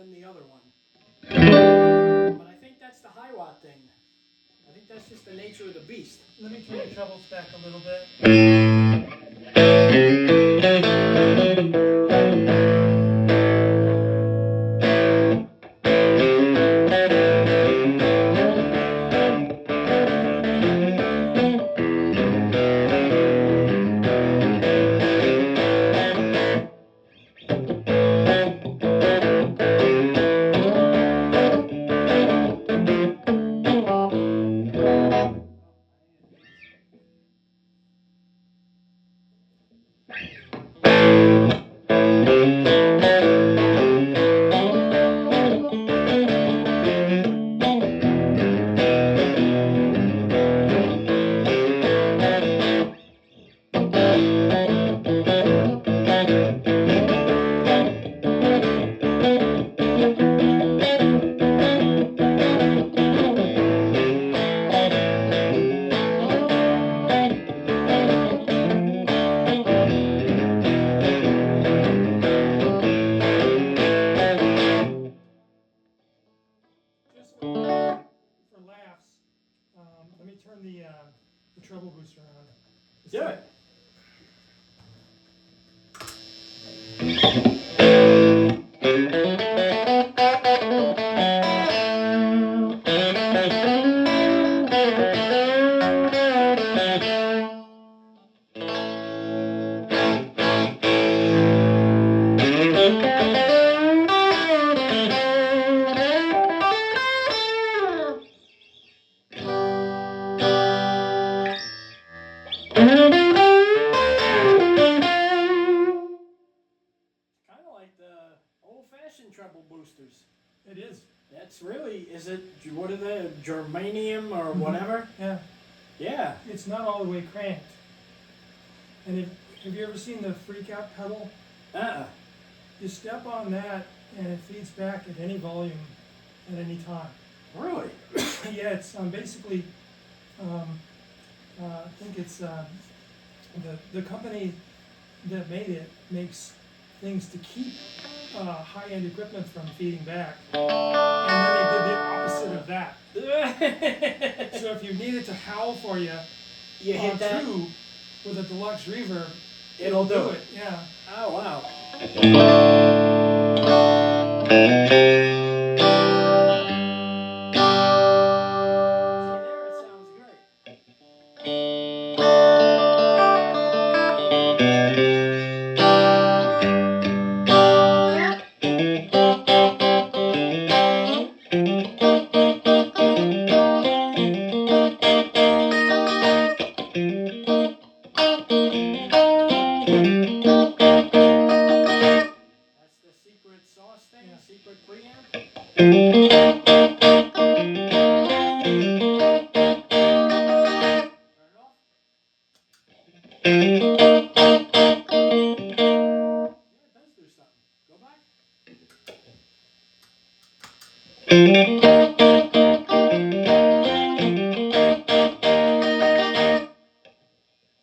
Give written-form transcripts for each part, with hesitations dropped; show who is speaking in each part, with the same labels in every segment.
Speaker 1: than the other one. But I think that's the HiWatt thing. I think that's just the nature of the beast.
Speaker 2: Let me turn the trebles back a little bit. Turn the treble booster on.
Speaker 1: Do it. Treble boosters.
Speaker 2: It is.
Speaker 1: That's really, is it, what are they, germanium or whatever?
Speaker 2: Yeah.
Speaker 1: Yeah.
Speaker 2: It's not all the way cranked. And have you ever seen the freak out pedal? You step on that and it feeds back at any volume at any time.
Speaker 1: Really?
Speaker 2: Yeah, it's basically, I think it's the company that made it makes things to keep high-end equipment from feeding back, and then they did the opposite of that. So if you need it to howl for you,
Speaker 1: you hit that
Speaker 2: true with a deluxe reverb,
Speaker 1: it'll do it.
Speaker 2: Yeah.
Speaker 1: Oh wow.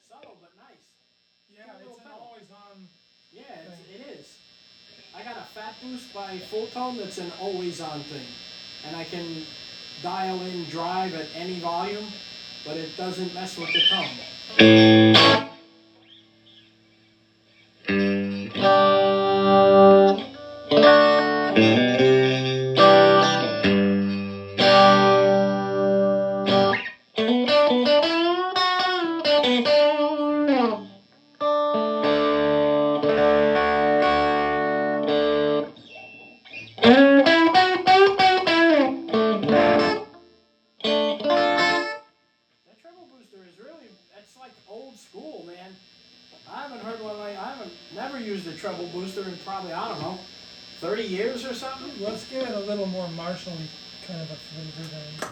Speaker 1: Subtle but nice.
Speaker 2: Yeah, it's an always on.
Speaker 1: Yeah, it is. I got a fat boost by Full Tone that's an always on thing. And I can dial in drive at any volume, but it doesn't mess with the tone. Treble booster in probably, I don't know, 30 years or something?
Speaker 2: Let's give it a little more Marshall-y kind of a flavor then.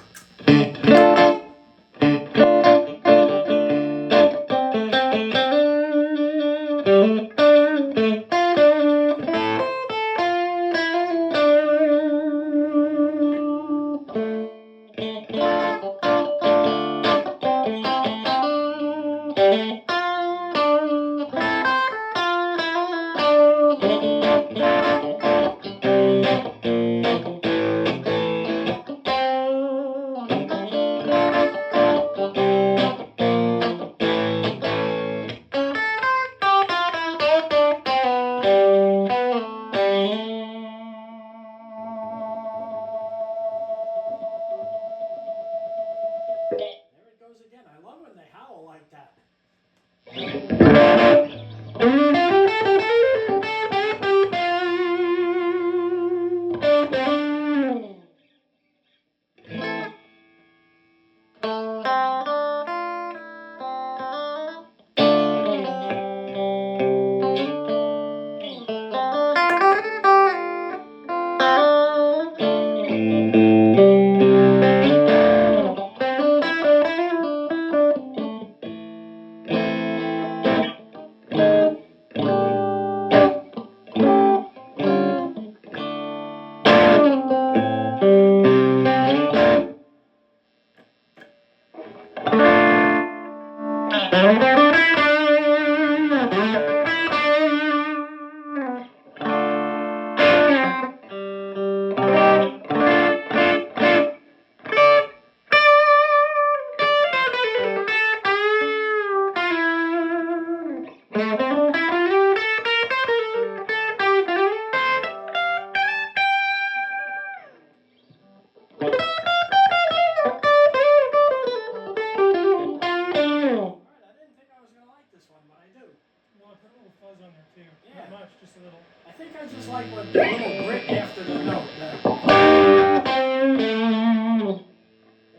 Speaker 2: a little fuzz on there too.
Speaker 1: Yeah.
Speaker 2: Not much, just a little.
Speaker 1: I think I just like what the little grit after the note. It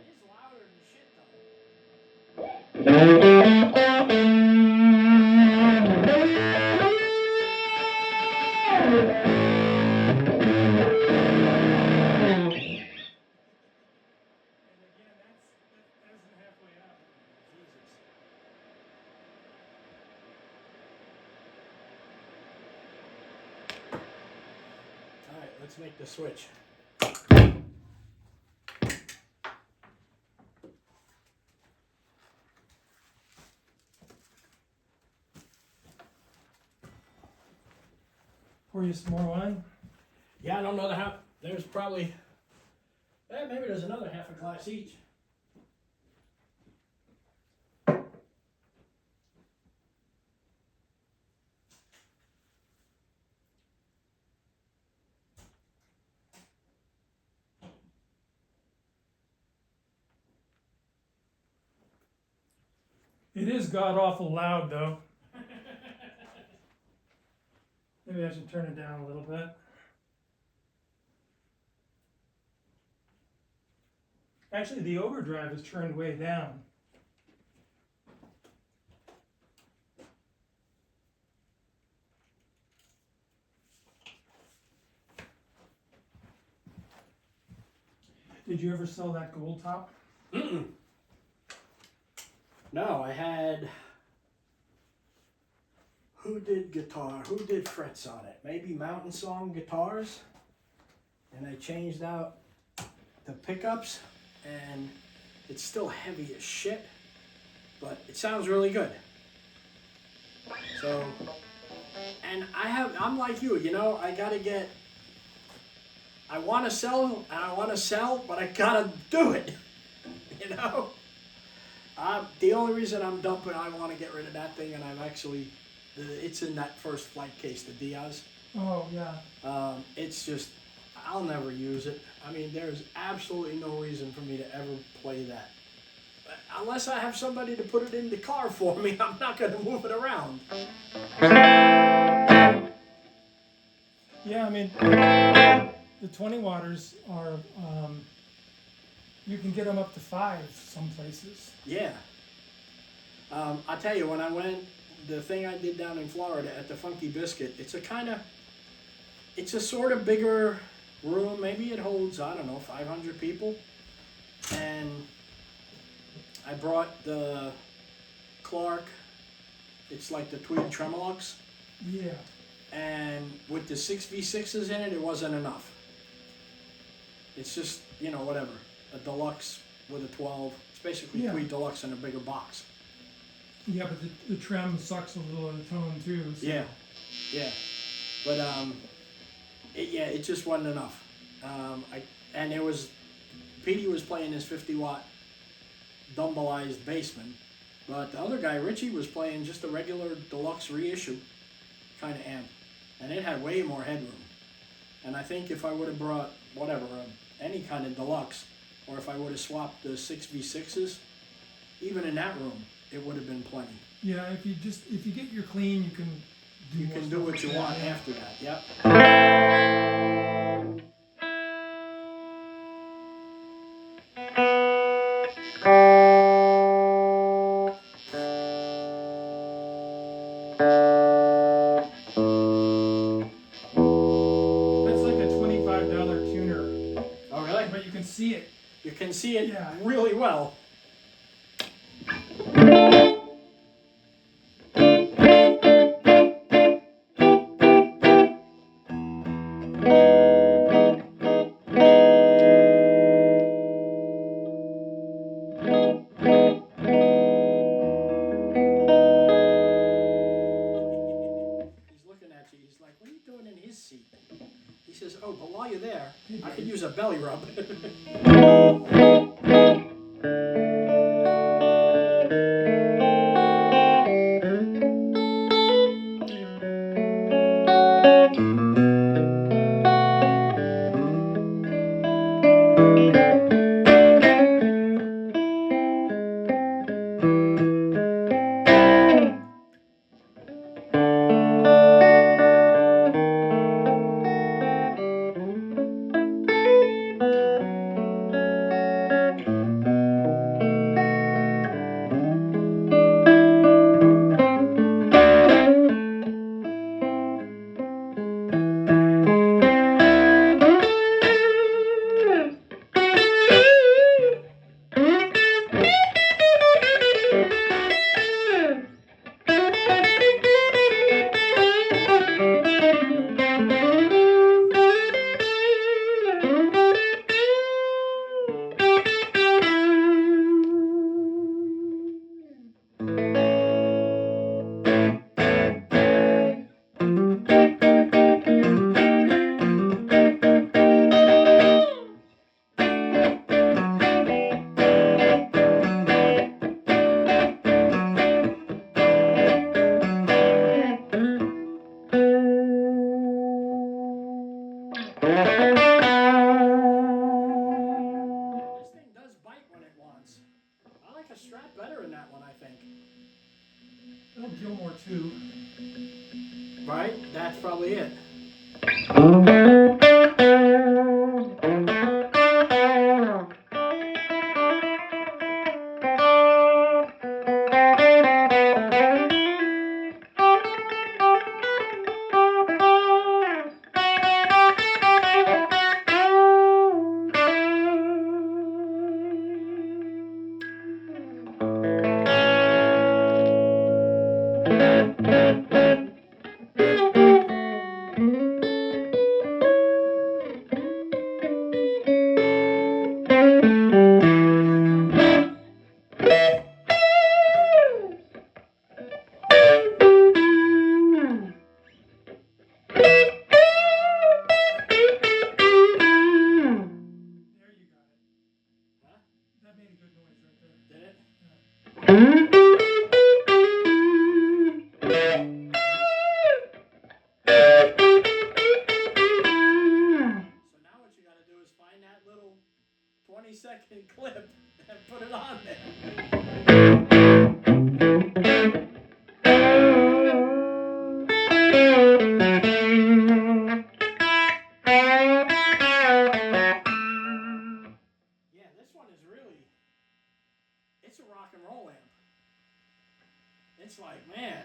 Speaker 1: is louder than shit
Speaker 2: And again, that isn't halfway up.
Speaker 1: Jesus. All right, let's make the switch.
Speaker 2: Pour you some more wine.
Speaker 1: Yeah, I don't know how. There's probably. Maybe there's another half a glass each.
Speaker 2: It is god awful loud though. Maybe I should turn it down a little bit. Actually, the overdrive is turned way down. Did you ever sell that gold top?
Speaker 1: Mm-mm. No, I had. Who did guitar? Who did frets on it? Maybe Mountain Song Guitars. And I changed out the pickups, and it's still heavy as shit, but it sounds really good. So, and I'm like you, you know, I want to sell, but I gotta do it, you know? The only reason I'm dumping, I want to get rid of that thing, and it's in that first flight case, the Diaz.
Speaker 2: Oh, yeah.
Speaker 1: It's just, I'll never use it. I mean, there's absolutely no reason for me to ever play that. Unless I have somebody to put it in the car for me, I'm not going to move it around.
Speaker 2: Yeah, I mean, the 20 watters are, you can get them up to 5 some places.
Speaker 1: Yeah. I'll tell you, when I went, the thing I did down in Florida at the Funky Biscuit, it's a sort of bigger room. Maybe it holds, I don't know, 500 people. And I brought the Clark, it's like the Tweed Tremolux.
Speaker 2: Yeah.
Speaker 1: And with the 6V6s in it, it wasn't enough. It's just, you know, whatever. A deluxe with a 12. It's basically Tweed Deluxe in a bigger box.
Speaker 2: Yeah, but the trem sucks a little of the tone too. So.
Speaker 1: Yeah, yeah. But it just wasn't enough. And it was, Petey was playing his 50 watt Dumbleized Bassman, but the other guy, Richie, was playing just a regular deluxe reissue kind of amp, and it had way more headroom. And I think if I would have brought whatever, any kind of deluxe, or if I would have swapped the 6V6s, even in that room, it would have been plenty.
Speaker 2: Yeah, if you get your clean, you can
Speaker 1: do what you want after that. Yep.
Speaker 2: That's like a $25 tuner.
Speaker 1: Oh, really?
Speaker 2: But you can see it.
Speaker 1: You can see it really well. He says, oh, but while you're there, I could use a belly rub. Right? That's probably it.
Speaker 2: That made a good noise right there.
Speaker 1: Did it? So now what you got to do is find that little 20-second clip and put it on there. Yeah, this one is really, it's a rock and roll amp. It's like, man.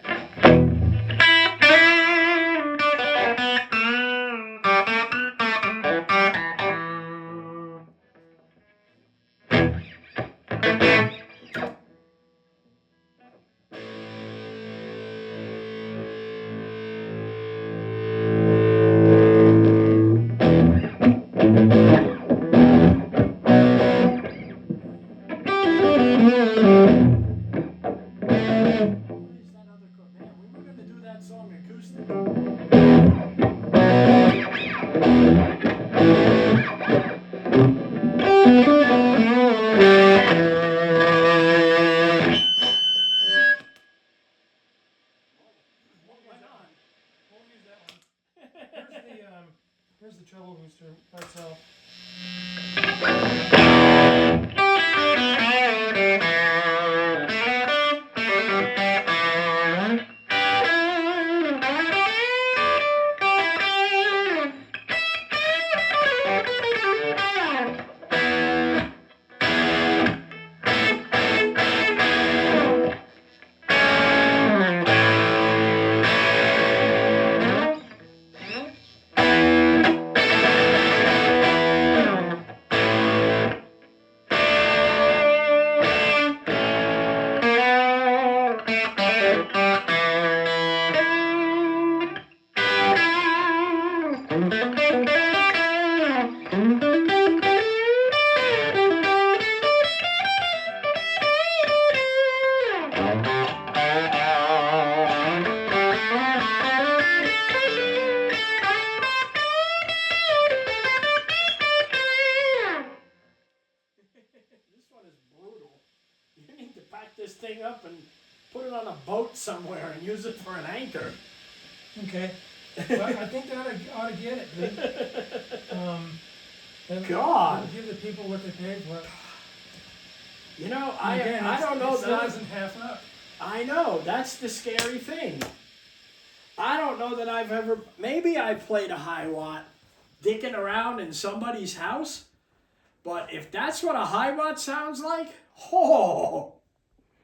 Speaker 1: Song acoustic.
Speaker 2: Here's the treble booster by itself. This thing up and put it on a boat somewhere and use it for an anchor. Okay. Well, I think that ought to get it, dude.
Speaker 1: God.
Speaker 2: Give the people what they paid for it.
Speaker 1: You know,
Speaker 2: Again,
Speaker 1: I don't know that
Speaker 2: isn't half up.
Speaker 1: I know, that's the scary thing. I don't know that I've ever, maybe I played a HiWatt dicking around in somebody's house, but if that's what a HiWatt sounds like, oh,